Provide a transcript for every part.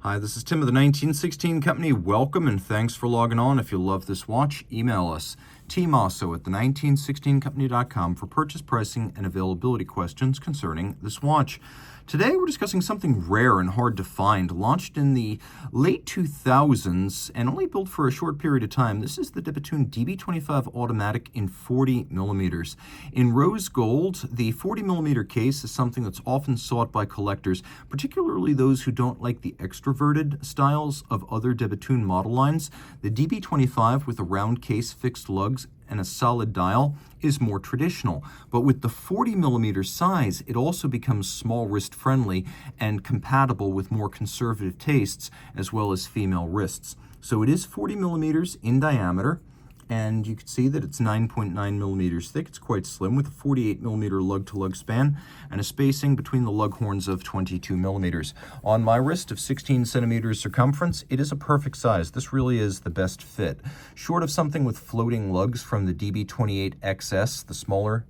Hi, this is Tim of the 1916 Company. Welcome and thanks for logging on. If you love this watch, email us, Team Mosso at the1916company.com for purchase pricing and availability questions concerning this watch. Today we're discussing something rare and hard to find, launched in the late 2000s and only built for a short period of time. This is the Bethune DB25 automatic in 40 millimeters. In rose gold, the 40 millimeter case is something that's often sought by collectors, particularly those who don't like the extroverted styles of other Bethune model lines. The DB25 with a round case, fixed lugs, and a solid dial is more traditional, but with the 40 millimeter size, it also becomes small wrist friendly and compatible with more conservative tastes as well as female wrists. So it is 40 millimeters in diameter, and you can see that it's 9.9 millimeters thick. It's quite slim with a 48 millimeter lug-to-lug span and a spacing between the lug horns of 22 millimeters. On my wrist of 16 centimeters circumference, it is a perfect size. This really is the best fit. Short of something with floating lugs from the DB28XS, the smaller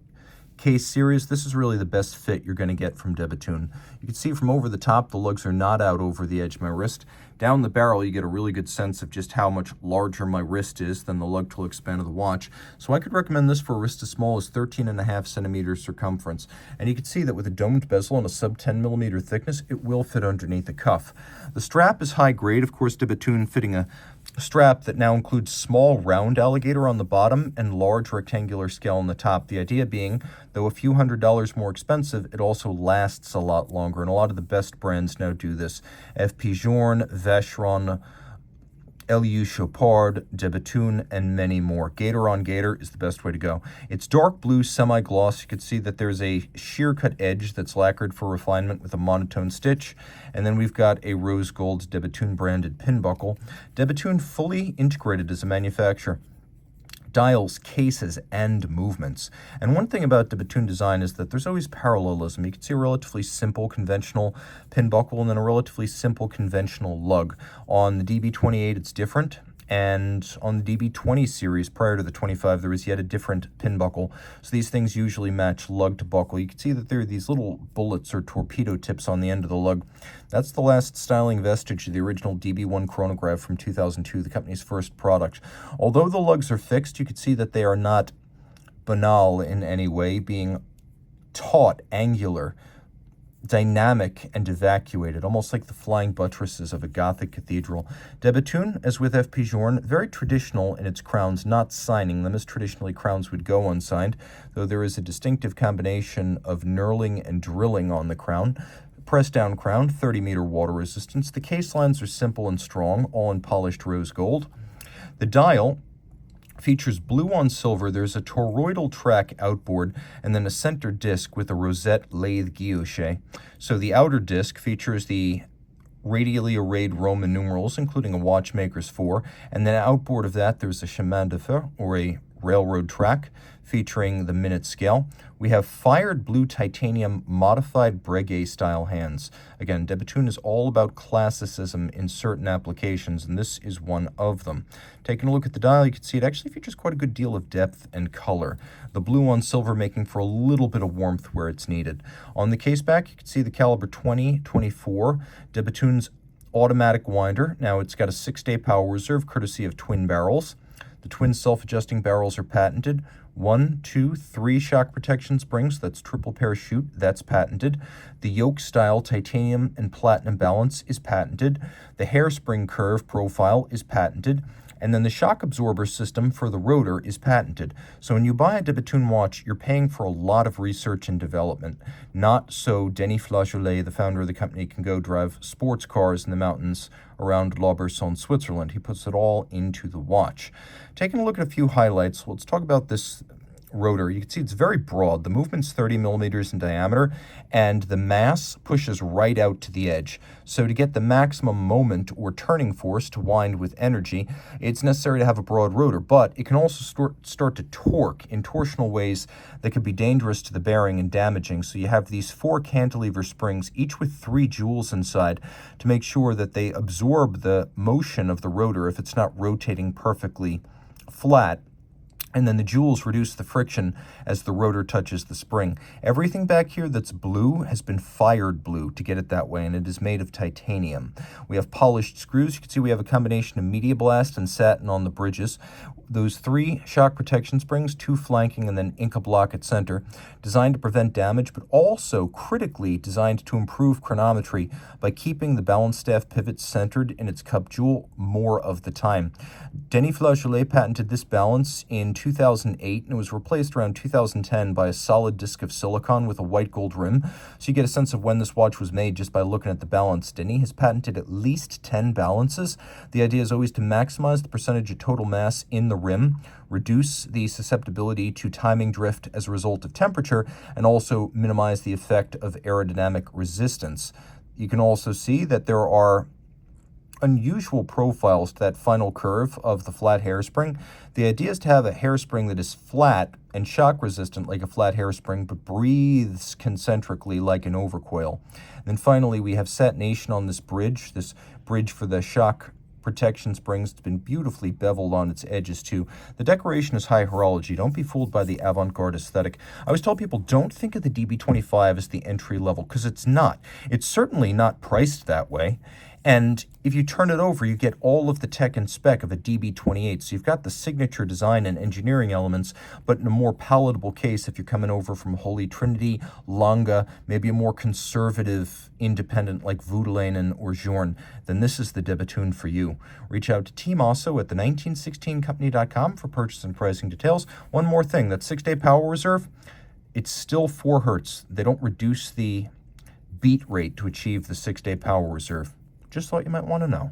case series, this is really the best fit you're going to get from Bethune. You can see from over the top, the lugs are not out over the edge of my wrist. Down the barrel, you get a really good sense of just how much larger my wrist is than the lug-to-lug span of the watch. So I could recommend this for a wrist as small as 13.5 centimeters circumference. And you can see that with a domed bezel and a sub 10 millimeter thickness, it will fit underneath the cuff. The strap is high grade, of course, Bethune fitting a strap that now includes small round alligator on the bottom and large rectangular scale on the top. The idea being, though a few $100s more expensive, it also lasts a lot longer, and a lot of the best brands now do this. FP Vacheron, LU Chopard, Bethune, and many more. Gator on gator is the best way to go. It's dark blue semi-gloss. You can see that there's a sheer cut edge that's lacquered for refinement with a monotone stitch. And then we've got a rose gold Bethune branded pin buckle. Bethune fully integrated as a manufacturer. Dials, cases, and movements. And one thing about the Bethune design is that there's always parallelism. You can see a relatively simple conventional pin buckle and then a relatively simple conventional lug. On the DB28, it's different. And on the DB20 series, prior to the 25, there was yet a different pin buckle. So these things usually match lug to buckle. You can see that there are these little bullets or torpedo tips on the end of the lug. That's the last styling vestige of the original DB1 chronograph from 2002, the company's first product. Although the lugs are fixed, you can see that they are not banal in any way, being taut, angular, dynamic, and evacuated, almost like the flying buttresses of a Gothic cathedral. Bethune, as with FP very traditional in its crowns, not signing them as traditionally crowns would go unsigned, though there is a distinctive combination of knurling and drilling on the crown. Press down crown, 30-meter water resistance. The case lines are simple and strong, all in polished rose gold. The dial features blue on silver. There's a toroidal track outboard and then a center disc with a rosette lathe guilloche. So the outer disc features the radially arrayed Roman numerals, including a watchmaker's 4, and then outboard of that there's a chemin de fer, or a railroad track, featuring the minute scale. We have fired blue titanium modified Breguet style hands. Again, Bethune is all about classicism in certain applications, and this is one of them. Taking a look at the dial, you can see it actually features quite a good deal of depth and color. The blue on silver making for a little bit of warmth where it's needed. On the case back, you can see the caliber 20-24, Bethune's automatic winder. Now it's got a 6-day power reserve courtesy of twin barrels. The twin self-adjusting barrels are patented. 1, 2, 3 shock protection springs, that's triple parachute, that's patented. The yoke style titanium and platinum balance is patented. The hairspring curve profile is patented. And then the shock absorber system for the rotor is patented. So when you buy a Bethune watch, you're paying for a lot of research and development. Not so Denis Flageolet, the founder of the company, can go drive sports cars in the mountains around L'Aubusson, Switzerland. He puts it all into the watch. Taking a look at a few highlights, let's talk about this rotor. You can see it's very broad. The movement's 30 millimeters in diameter, and the mass pushes right out to the edge. So to get the maximum moment or turning force to wind with energy, it's necessary to have a broad rotor, but it can also start to torque in torsional ways that could be dangerous to the bearing and damaging. So you have these 4 cantilever springs, each with 3 jewels inside, to make sure that they absorb the motion of the rotor if it's not rotating perfectly flat. and then the jewels reduce the friction as the rotor touches the spring. Everything back here that's blue has been fired blue to get it that way, and it is made of titanium. We have polished screws. You can see we have a combination of media blast and satin on the bridges. Those 3 shock protection springs, 2 flanking and then Inca block at center, designed to prevent damage, but also critically designed to improve chronometry by keeping the balance staff pivot centered in its cup jewel more of the time. Denis Flageolet patented this balance in 2008, and it was replaced around 2010 by a solid disc of silicon with a white gold rim. So you get a sense of when this watch was made just by looking at the balance. Denis has patented at least 10 balances. The idea is always to maximize the percentage of total mass in the rim, reduce the susceptibility to timing drift as a result of temperature, and also minimize the effect of aerodynamic resistance. You can also see that there are unusual profiles to that final curve of the flat hairspring. The idea is to have a hairspring that is flat and shock resistant like a flat hairspring, but breathes concentrically like an overcoil. And then finally, we have satination on this bridge for the shock protection springs. It's been beautifully beveled on its edges too. The decoration is high horology. Don't be fooled by the avant-garde aesthetic. I always tell people, don't think of the DB25 as the entry level, because it's not. It's certainly not priced that way. And if you turn it over, you get all of the tech and spec of a DB28. So you've got the signature design and engineering elements, but in a more palatable case, if you're coming over from Holy Trinity, Longa, maybe a more conservative independent like Voudelainen or Journe, then this is the de Bethune for you. Reach out to Team Mosso at the1916company.com for purchase and pricing details. One more thing, that 6-day power reserve, it's still 4 hertz. They don't reduce the beat rate to achieve the 6-day power reserve. Just thought you might want to know.